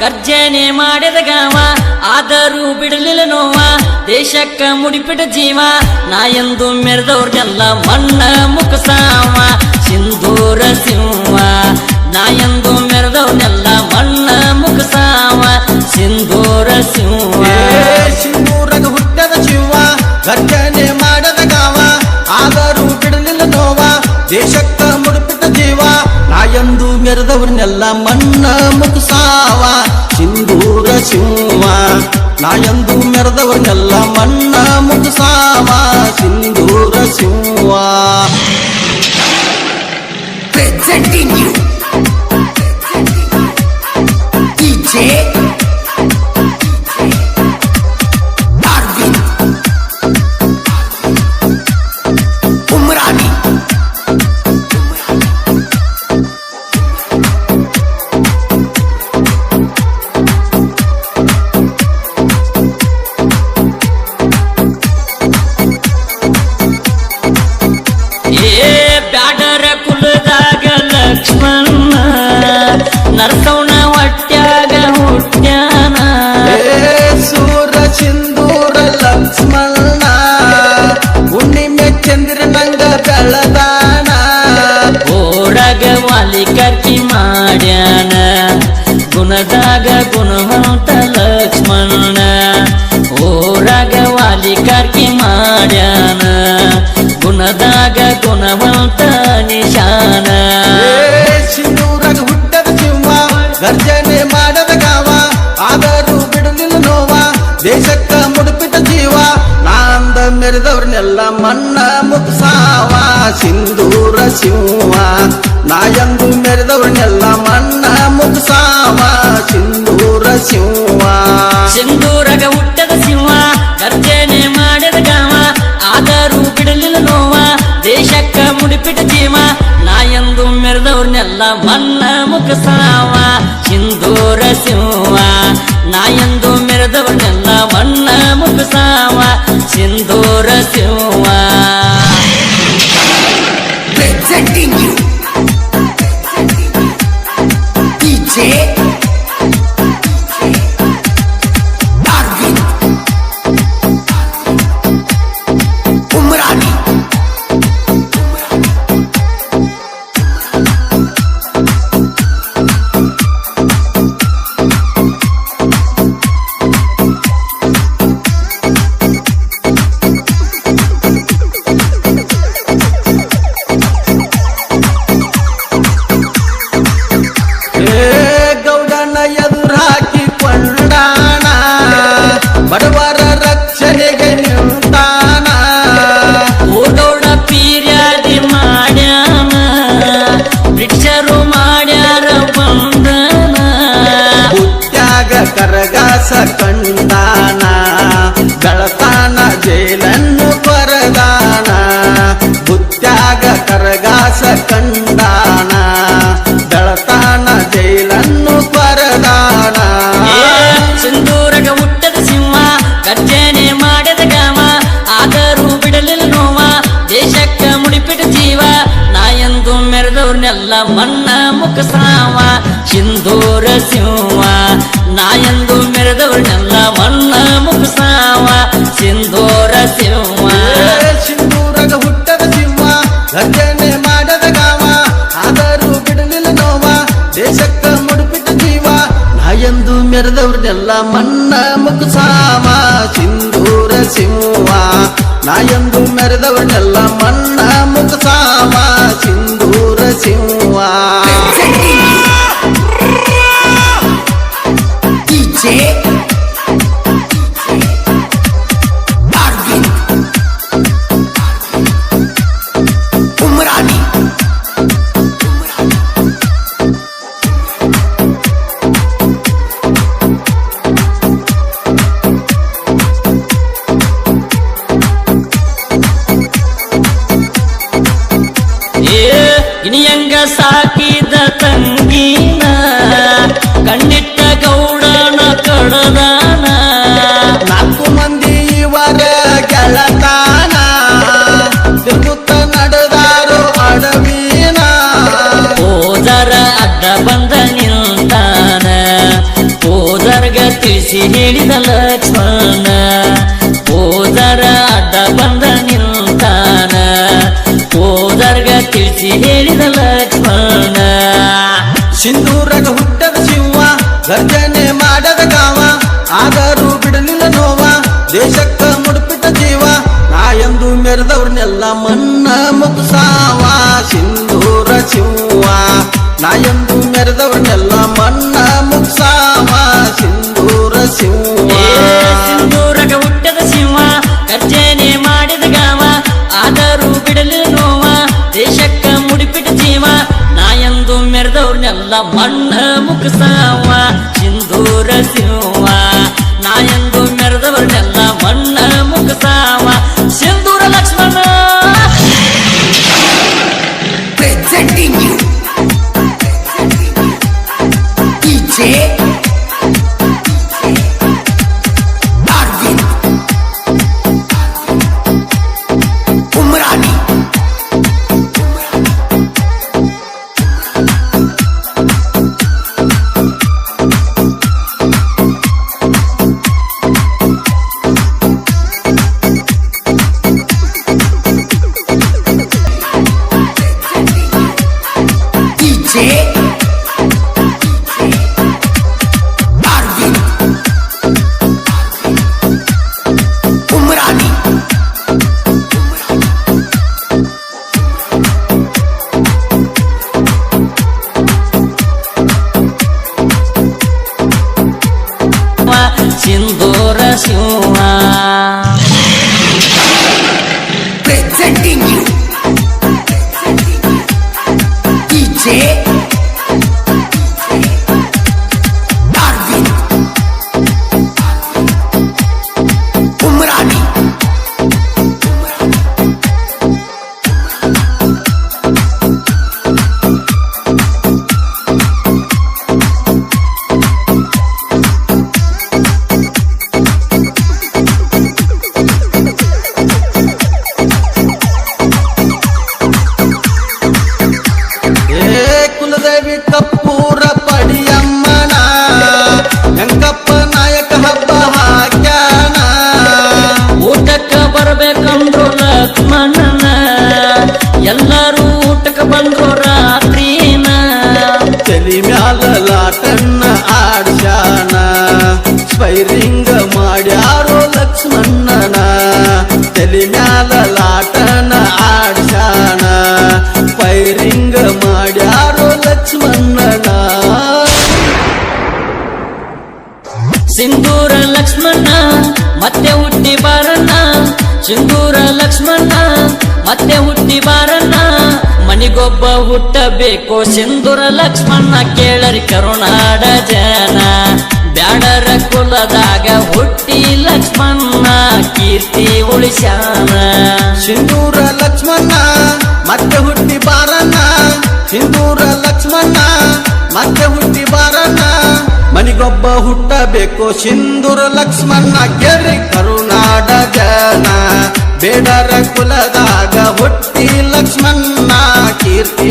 ಗರ್ಜನೆ ಮಾಡಿದ ಗಾವ ಆದರೂ ಬಿಡಲಿಲ್ಲ ನೋವ ದೇಶಕ್ಕ ಮುಡಿಪಿಟ ಜೀವ ನಾ ಎಂದು ಮೆರೆದವ್ರನ್ನೆಲ್ಲ ಮಣ್ಣ ಮುಖಸಾವ ಸಿಂಧೂರ ಸಿಂಹ ನಾ ಎಂದು ಮೆರೆದವ್ರನ್ನೆಲ್ಲ ಮಣ್ಣ ಮುಖಸಾವ ಸಿಂಧೂರ ಸಿಂಹ ಸಿಂಧೂರಗ ಹುಟ್ಟದ ಶಿವ ಗರ್ಜನೆ ಮಾಡದ ಗಾವ ಆದರೂ ಬಿಡಲಿಲ್ಲ ನೋವ ದೇಶಕ್ಕ ಮುಡಿಪಿಟ ಜೀವ ನಾ ಎಂದು ಮೆರೆದವ್ರನ್ನೆಲ್ಲ ಮಣ್ಣ ಮುಖಸಾವ ಸಿಂಧೂರ ಸಿಂಹ ನಾ ಎಂದು ಮೆರೆದವ್ರನ್ನೆಲ್ಲ ಮಣ್ಣ ಮುಖಸಾವ ಸಿಂಧೂರ ಸಿಂಹ Presenting you DJ Arvind Umrani ಬ್ಯಾಡರ ಕುಲದಾಗ Lakshmana ನರಸವನ ಹೊಟ್ಯಾಗ ಹುಟ್ಟ್ಯಾನ ಸೂರ ಸಿಂಧೂರ ಲಕ್ಷ್ಮಣ ಹುಣ್ಣಿಮೆ ಚಂದ್ರನಂಗ ಬೆಳದಾನ ಓಡಾಗ ವಾಲಿ ಕರ್ಕಿ ಮಾಡ್ಯಾನ ಗುಣದಾಗ ಗುಣವಂತ ಲಕ್ಷ್ಮಣ ಓಡಾಗ ವಾಲಿ ಕರ್ಕಿ ಮಾಡ್ಯಾನ ಗುಣದಾಗ ಗುಣವಂತ ನಿಶಾನ ಸಿಂಧೂರಗ ಹುಟ್ಟದ ಸಿಂಹ ಗರ್ಜನೆ ಮಾಡದ ಗಾವ ಆದರೂ ಬಿಡಲಿಲ್ಲ ನೋವ ದೇಶಕ್ಕ ಮುಡುಪಿಟ ಜೀವ ನಾಂದ ಮೆರೆದವ್ರನ್ನೆಲ್ಲ ಮಣ್ಣ ಮುಕ್ಸಾವ ಸಿಂಧೂರ ಸಿಂಹ ನಾ ಎಂದು ಮೆರೆದವ್ರನ್ನೆಲ್ಲ ಮಣ್ಣ ಮುಕ್ಸಾವ ಸಿಂಧೂರ ಸಿಂಹ ಸಿಂಧೂರಗ ಹುಟ್ಟದ ಸಿಂಹ ಗರ್ಜನೆ ಮಾಡಿದ ಗಾವ ಆದರೂ ಬಿಡಲಿಲ್ಲ ನೋವ ದೇಶಕ್ಕ ಮುಡಿಪಿಟ ಜೀವ ನಾ ಎಂದು ಮೆರೆದವ್ರನ್ನೆಲ್ಲ ಮಣ್ಣ ಮುಖಸಾವ ಸಿಂಧೂರ ಸಿಂಹ ನಾ ಎಂದು ಮೆರೆದವ್ರನ್ನೆಲ್ಲ ಮಣ್ಣ ಮುಖಸಾವ ಸಿಂಧೂರ ಸಿಂಹ Presenting you DJ Arvind Umrani ಗೌಡನ ಎದುರು ಹಾಕಿಕೊಂಡಾಣ ಬಡವರ ರಕ್ಷಣೆಗೆ ನಿಂತಾನ ಊರ್ಗೌಡ ಪೀರ್ಯಾದಿ ಮಾಡ್ಯಾನ ಭಿಕ್ಷರು ಮಾಡ್ಯಾರ ಬಂದನ ಬುತ್ತ್ಯಾಗ ಕರಗಾಸ ಕಂಡಾನ ಗಳತಾನ ಜೈಲನ್ನು ಬರದಾನ ಬುತ್ತ್ಯಾಗ ಕರಗಾಸ ಕಂಡಾನ ಗಳತಾನ ಜೈಲನ್ನು ಬರದಾನ ಸಿಂಧೂರಗ ಹುಟ್ಟದ ಸಿಂಹ ಗರ್ಜನೆ ಮಾಡಿದ ಗಾವ ಆದರೂ ಬಿಡಲಿಲ್ಲ ನೋವ ದೇಶಕ್ಕ ಮುಡಿಪಿಟ ಜೀವ ನಾ ಎಂದು ಮೆರೆದವ್ರನ್ನೆಲ್ಲ ಮಣ್ಣ ಮುಖಸಾವ ಸಿಂಧೂರ ಸಿಂಹ ನಾ ಎಂದು ಮೆರೆದವ್ರನ್ನೆಲ್ಲ ಮಣ್ಣ ಮುಖಸಾವ ಸಿಂಧೂರ ಸಿಂಹ ಸಿಂಧೂರಗ ಹುಟ್ಟದ ಸಿಂಹ ಗರ್ಜನೆ ಮಾಡದ ಗಾವ ಆದರೂ ಬಿಡಲಿಲ್ಲ ನೋವ ದೇಶಕ್ಕ ಮುಡುಪಿಟ ಜೀವ ನಾ ಎಂದು ಮೆರೆದವ್ರನ್ನೆಲ್ಲ ಮಣ್ಣ ಮುಖಸಾವ ಸಿಂಧೂರ ಸಿಂಹ ನಾ ಎಂದು ಮೆರೆದವ್ರನ್ನೆಲ್ಲ ಮಣ್ಣ ಮುಖಸಾವ ಸಿಂಧೂರ ಸಿಂಹ Presenting you DJ Arvind Umrani ಇನಿಯಂಗ ಸಾಕಿದ ತಂಗಿನ ಕಣ್ಣಿಟ್ಟ ಗೌಡನ ಕಡದಾನ ನಾಲ್ಕು ಮಂದಿ ಇವರ ಗೆಳತಾನ ತಿರುಗುತ್ತ ನಡೆದಾರು ಅಡವಿನ ಹೋದರ ಅಡ್ಡ ಬಂದ ನಿಲ್ತಾನ ಹೇಳಿದ ಲಕ್ಷ್ಮಣ ಹೋದರ ಅಡ್ಡ ಬಂದ ನಿಲ್ತಾನ ಹೋದರ್ಗ ತಿಳಿಸಿ ಹೇಳಿದ ಲಕ್ಷ್ಮಣ ಸಿಂಧೂರಗ ಹುಟ್ಟದ ಶಿವ ಗರ್ಜನೆ ಮಾಡದ ಗಾವ ಆದರೂ ಬಿಡಲಿಲ್ಲ ನೋವ ದೇಶಕ್ಕ ಮುಡುಪಿಟ್ಟ ಜೀವ ನಾ ಎಂದು ಮೆರೆದವ್ರನ್ನೆಲ್ಲ ಮನ್ನ ಮುಗಿಸಾವ ಸಿಂಧೂರ ಶಿವ ನಾ ಎಂದು ಮೆರೆದವ್ರನ್ನೆಲ್ಲ ಮನ್ನ ಮುಗಿಸಾವ ಸಿಂಧೂರ ಶಿವ ಸಿಂಧೂರಗ ಹುಟ್ಟದ ಶಿವ ಗರ್ಜನೆ ಮಾಡಿದ ಗಾವ ಆದರೂ ಬಿಡಲಿಲ್ಲ ನೋವ ದೇಶಕ್ಕ ಮುಡಿಪಿಟ್ಟ ಜೀವ ನಾ ಎಂದು ಮೆರೆದವ್ರನ್ನೆಲ್ಲ ಮಣ್ಣ ಮುಗಿಸಾವ ಸಿಂಧೂರ ಶಿವ ನಾ ಎಂದು ಮೆರೆದವ್ರನ್ನೆಲ್ಲ ಮಣ್ಣ ಮುಗಿಸಾವ ಸಿಂಧೂರ Lakshmana Presenting you DJ Arvind Umrani DJ Arvind Umrani Sindoor Shiva Presenting you DJ Arvind Umrani ಕುಲದೇವಿ ಕಪ್ಪೂರ ಪಡಿಯಮ್ಮನ ಹೆಂಕಪ್ಪ ನಾಯಕ ಹಬ್ಬ ಹಾಕ್ಯಾನ ಊಟಕ್ಕ ಬರ್ಬೇಕಂದ್ರು ಲಕ್ಷ್ಮಣನ ಎಲ್ಲರೂ ಊಟಕ್ಕೆ ಬಂದ್ರು ರಾತ್ರಿನ ತಲಿ ಮ್ಯಾಲ ಲಾಟನ್ನ ಆಡ್ಸ್ಯಾನ ಸ್ಪೈರಿಂಗ ಮಾಡ್ಯಾರೋ ಲಕ್ಷ್ಮಣ್ಣನ ತಲಿ ಮ್ಯಾಲ ಲಾಟನ ಆಡ್ಸ್ಯಾನ ಸ್ಪೈರಿಂಗ ಮಾಡ್ಯಾರೋ ಲಕ್ಷ್ಮಣ್ಣನ ಸಿಂಧೂರ ಲಕ್ಷ್ಮಣ ಮತ್ತೆ ಹುಟ್ಟಿ ಬಾರಣ್ಣ ಸಿಂಧೂರ ಲಕ್ಷ್ಮಣ ಮತ್ತೆ ಹುಟ್ಟಿ ಬಾರಣ್ಣ ಮನಿಗೊಬ್ಬ ಹುಟ್ಟಬೇಕು ಸಿಂಧೂರ ಲಕ್ಷ್ಮಣ ಕೇಳರಿ ಕರುನಾಡ ಜನ ಬ್ಯಾಡರ ಕುಲದಾಗ ಹುಟ್ಟಿ ಲಕ್ಷ್ಮಣ ಕೀರ್ತಿ ಉಳಿಸ್ಯಾನ ಸಿಂಧೂರ ಲಕ್ಷ್ಮಣ ಮತ್ತೆ ಹುಟ್ಟಿ ಬಾರಣ್ಣ ಸಿಂಧೂರ ಲಕ್ಷ್ಮಣ ಮತ್ತೆ ಹುಟ್ಟಿ ಬಾರಣ್ಣ ಮನಿಗೊಬ್ಬ ಹುಟ್ಟಬೇಕು ಸಿಂಧೂರ ಲಕ್ಷ್ಮಣ ಗೆರಿ ಕರುನಾಡ ಜನ ಬೇಡರ ಕುಲದಾಗ ಹುಟ್ಟಿ ಲಕ್ಷ್ಮಣ ಕೀರ್ತಿ